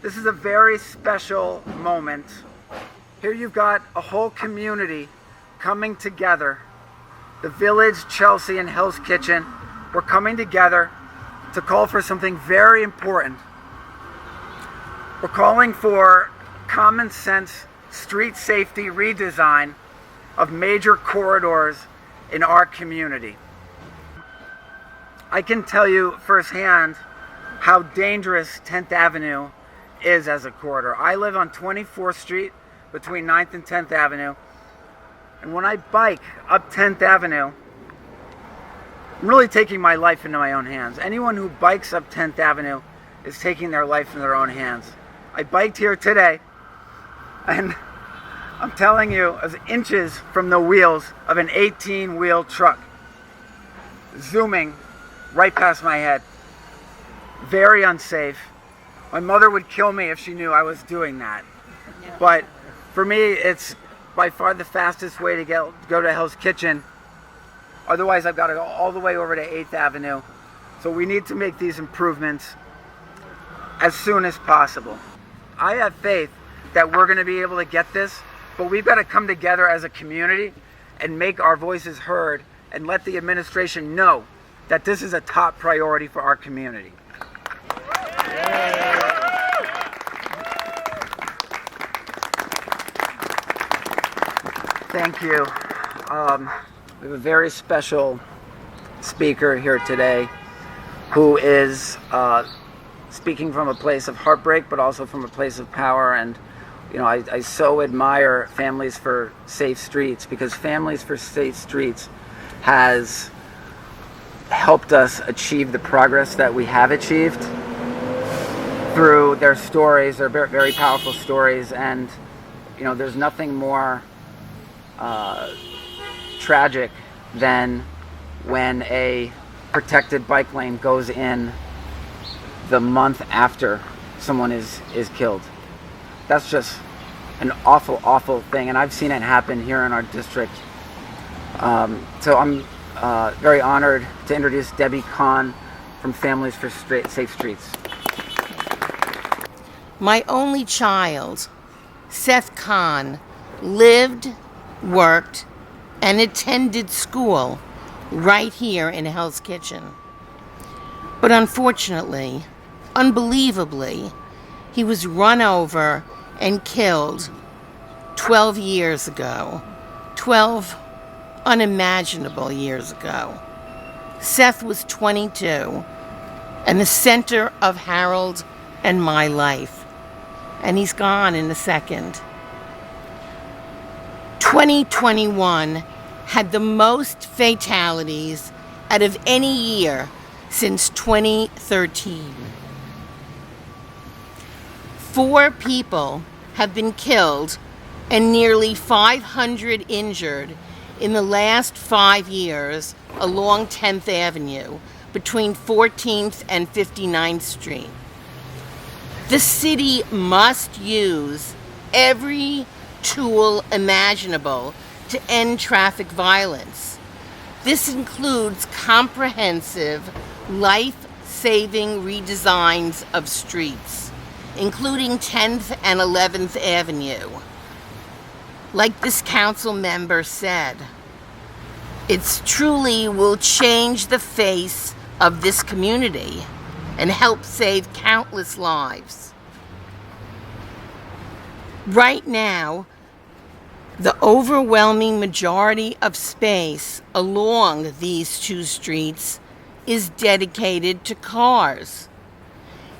This is a very special moment. Here you've got a whole community coming together. The Village, Chelsea, and Hell's Kitchen were coming together to call for something very important. We're calling for common sense street safety redesign of major corridors in our community. I can tell you firsthand how dangerous 10th Avenue is as a corridor. I live on 24th Street between 9th and 10th Avenue, and when I bike up 10th Avenue, I'm really taking my life into my own hands. Anyone who bikes up 10th Avenue is taking their life in their own hands. I biked here today, and I'm telling you, I was inches from the wheels of an 18-wheel truck, zooming right past my head. Very unsafe. My mother would kill me if she knew I was doing that. Yeah. But for me, it's by far the fastest way to go to Hell's Kitchen. Otherwise, I've got to go all the way over to 8th Avenue. So we need to make these improvements as soon as possible. I have faith that we're going to be able to get this, but we've got to come together as a community and make our voices heard and let the administration know that this is a top priority for our community. Thank you. We have a very special speaker here today who is speaking from a place of heartbreak, but also from a place of power. And you know, I so admire Families for Safe Streets, because Families for Safe Streets has helped us achieve the progress that we have achieved through their stories. They're very powerful stories, and you know, there's nothing more tragic than when a protected bike lane goes in the month after someone is killed. That's just an awful thing, and I've seen it happen here in our district. So I'm very honored to introduce Debbie Kahn from Families for Safe Streets. My only child, Seth Kahn, lived, worked, and attended school right here in Hell's Kitchen. But unfortunately, unbelievably, he was run over and killed 12 years ago. 12 unimaginable years ago. Seth was 22 and the center of Harold and my life. And he's gone in a second. 2021 had the most fatalities out of any year since 2013. 4 people have been killed and nearly 500 injured in the last 5 years along 10th Avenue between 14th and 59th Street. The city must use every tool imaginable to end traffic violence. This includes comprehensive, life-saving redesigns of streets, including 10th and 11th Avenue. Like this council member said, it truly will change the face of this community and help save countless lives. Right now, the overwhelming majority of space along these 2 streets is dedicated to cars.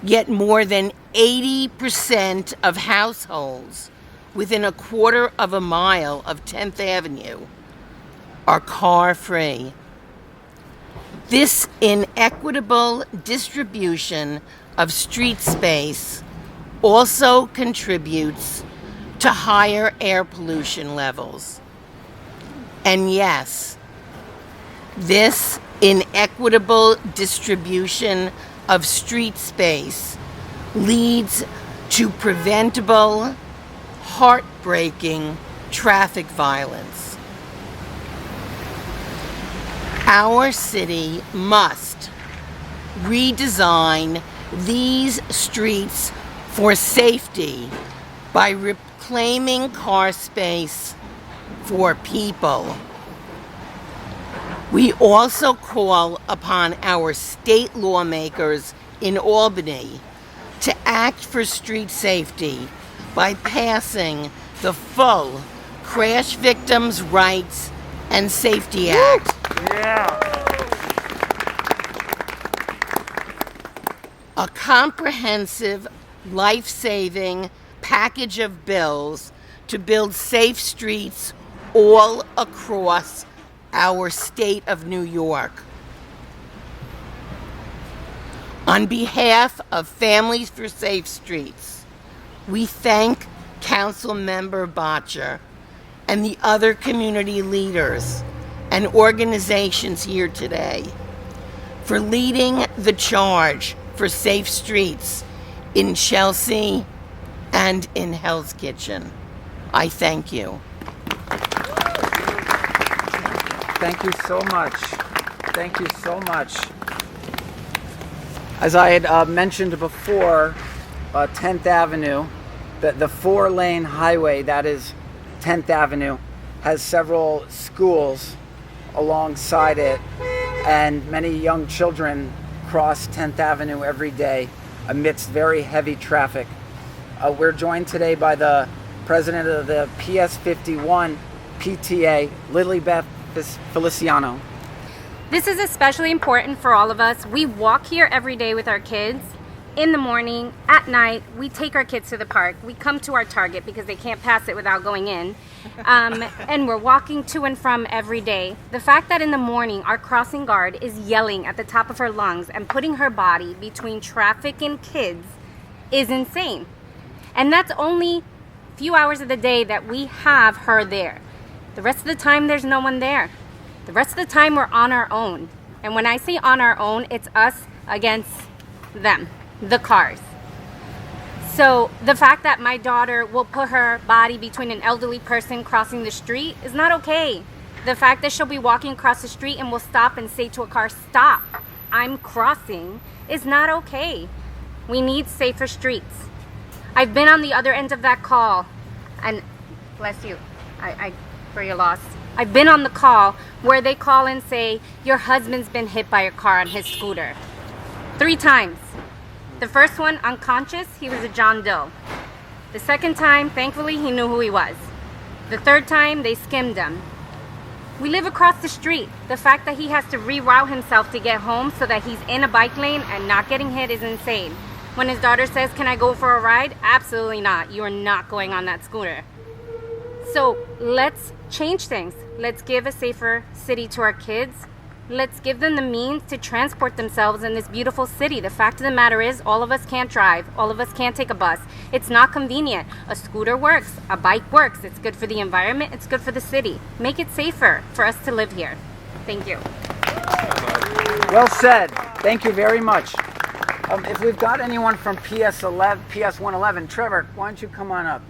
Yet more than 80% of households within a quarter of a mile of 10th Avenue are car-free. This inequitable distribution of street space also contributes to higher air pollution levels. And yes, this inequitable distribution of street space leads to preventable, heartbreaking traffic violence. Our city must redesign these streets for safety by reclaiming car space for people. We also call upon our state lawmakers in Albany to act for street safety by passing the full Crash Victims' Rights and Safety Act. Yeah. A comprehensive, life-saving package of bills to build safe streets all across our state of New York. On behalf of Families for Safe Streets, we thank Council Member Bottcher and the other community leaders and organizations here today for leading the charge for safe streets in Chelsea and in Hell's Kitchen. I thank you. Thank you so much. Thank you so much. As I had mentioned before, 10th Avenue, the 4-lane highway that is 10th Avenue, has several schools alongside it, and many young children cross 10th Avenue every day amidst very heavy traffic. We're joined today by the president of the PS51 PTA, Lilybeth Feliciano. This is especially important for all of us. We walk here every day with our kids. In the morning, at night, we take our kids to the park. We come to our Target because they can't pass it without going in. And we're walking to and from every day. The fact that in the morning our crossing guard is yelling at the top of her lungs and putting her body between traffic and kids is insane. And that's only a few hours of the day that we have her there. The rest of the time, there's no one there. The rest of the time, we're on our own. And when I say on our own, it's us against them, the cars. So the fact that my daughter will put her body between an elderly person crossing the street is not okay. The fact that she'll be walking across the street and will stop and say to a car, "Stop, I'm crossing," is not okay. We need safer streets. I've been on the other end of that call, and bless you, I for your loss. I've been on the call where they call and say, "Your husband's been hit by a car on his scooter." 3 times. The first one, unconscious, he was a John Doe. The second time, thankfully, he knew who he was. The third time, they skimmed him. We live across the street. The fact that he has to reroute himself to get home so that he's in a bike lane and not getting hit is insane. When his daughter says, "Can I go for a ride?" Absolutely not. You are not going on that scooter. So let's change things. Let's give a safer city to our kids. Let's give them the means to transport themselves in this beautiful city. The fact of the matter is, all of us can't drive. All of us can't take a bus. It's not convenient. A scooter works. A bike works. It's good for the environment. It's good for the city. Make it safer for us to live here. Thank you. Well said. Thank you very much. If we've got anyone from PS111, Trevor, why don't you come on up?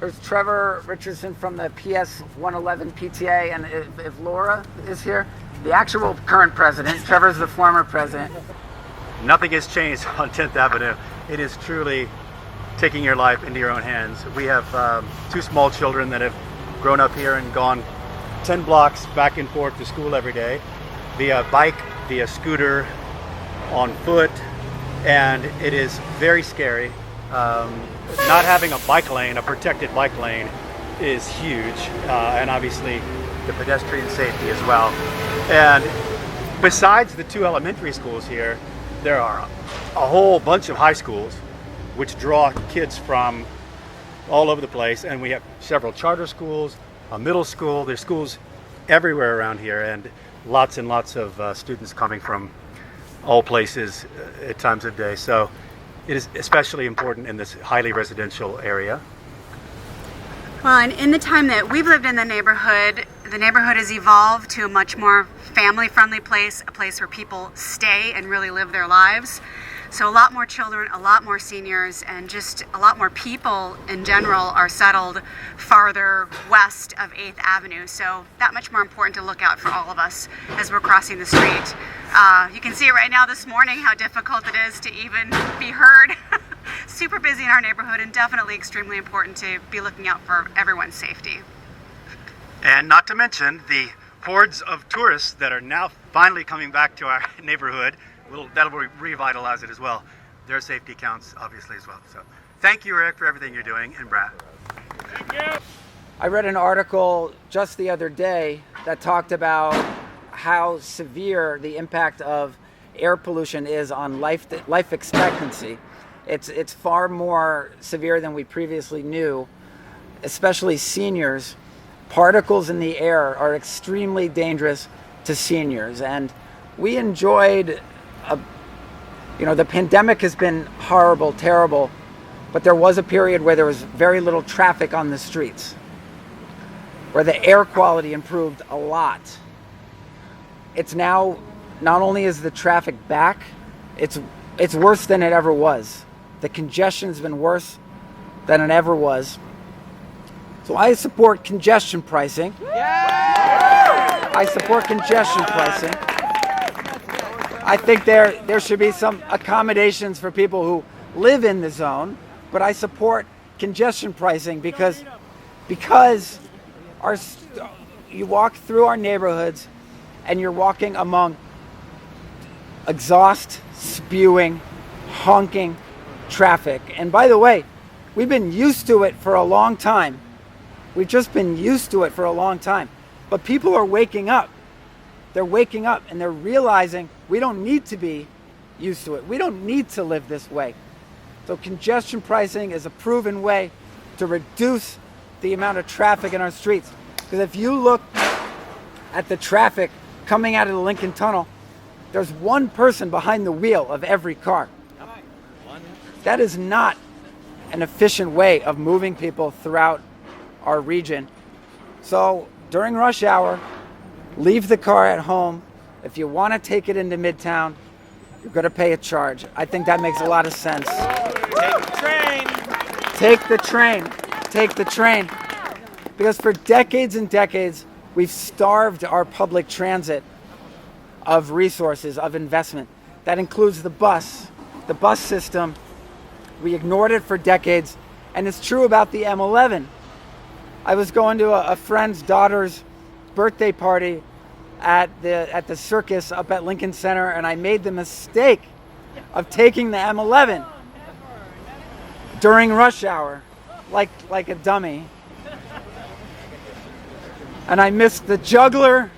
There's Trevor Richardson from the PS111 PTA, and if Laura is here, the actual current president. Trevor's the former president. Nothing has changed on 10th Avenue. It is truly taking your life into your own hands. We have 2 small children that have grown up here and gone 10 blocks back and forth to school every day via bike, via scooter, on foot, and it is very scary. Not having a bike lane, a protected bike lane, is huge, and obviously the pedestrian safety as well. And besides the 2 elementary schools here, there are a whole bunch of high schools which draw kids from all over the place, and we have several charter schools, a middle school. There's schools everywhere around here, and lots and lots of students coming from all places at times of day. So it is especially important in this highly residential area. Well, and in the time that we've lived in the neighborhood has evolved to a much more family-friendly place, a place where people stay and really live their lives. So a lot more children, a lot more seniors, and just a lot more people in general are settled farther west of 8th Avenue. So that much more important to look out for all of us as we're crossing the street. You can see it right now this morning how difficult it is to even be heard. super busy in our neighborhood and definitely extremely important to be looking out for everyone's safety. And not to mention the hordes of tourists that are now finally coming back to our neighborhood. That'll revitalize it as well. Their safety counts obviously as well. So thank you, Rick, for everything you're doing, and Brad. Thank you. I read an article just the other day that talked about how severe the impact of air pollution is on life expectancy. It's far more severe than we previously knew, especially seniors. Particles in the air are extremely dangerous to seniors, and we enjoyed the pandemic has been horrible, terrible, but there was a period where there was very little traffic on the streets, where the air quality improved a lot. It's now, not only is the traffic back, it's worse than it ever was. The congestion's been worse than it ever was. So I support congestion pricing. I support congestion pricing. I think there should be some accommodations for people who live in the zone, but I support congestion pricing because you walk through our neighborhoods and you're walking among exhaust spewing, honking traffic. And by the way, we've been used to it for a long time. We've just been used to it for a long time. But people are waking up. They're waking up and they're realizing we don't need to be used to it. We don't need to live this way. So congestion pricing is a proven way to reduce the amount of traffic in our streets. Because if you look at the traffic coming out of the Lincoln Tunnel, there's one person behind the wheel of every car. That is not an efficient way of moving people throughout our region. So during rush hour, leave the car at home. If you want to take it into Midtown, you're going to pay a charge. I think that makes a lot of sense. Take the train. Take the train. Take the train. Because for decades and decades, we've starved our public transit of resources, of investment. That includes the bus system. We ignored it for decades, and it's true about the M11. I was going to a friend's daughter's birthday party at the circus up at Lincoln Center, and I made the mistake of taking the M11 during rush hour, like a dummy. And I missed the juggler.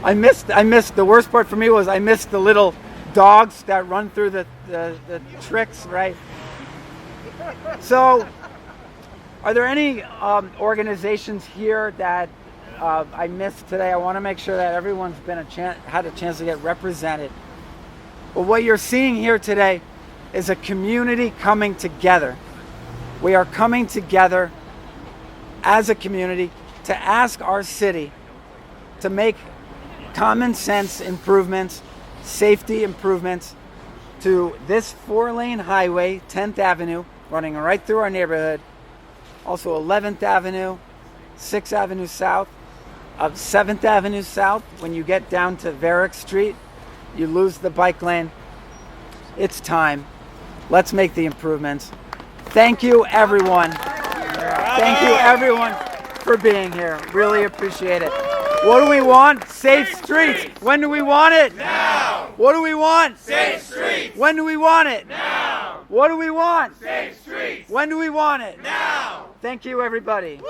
I missed the worst part for me was I missed the little dogs that run through the tricks, right? So, are there any organizations here that I missed today? I want to make sure that everyone's had a chance to get represented. But what you're seeing here today is a community coming together. We are coming together as a community to ask our city to make common sense improvements, safety improvements to this 4-lane highway, 10th Avenue, running right through our neighborhood. Also 11th Avenue, 6th Avenue South, 7th Avenue South. When you get down to Varick Street, you lose the bike lane. It's time. Let's make the improvements. Thank you, everyone. Thank you, everyone, for being here. Really appreciate it. What do we want? Safe streets. When do we want it? Now. What do we want? Safe streets. When do we want it? Now. What do we want? Safe streets. When do we want it? Now. Thank you, everybody.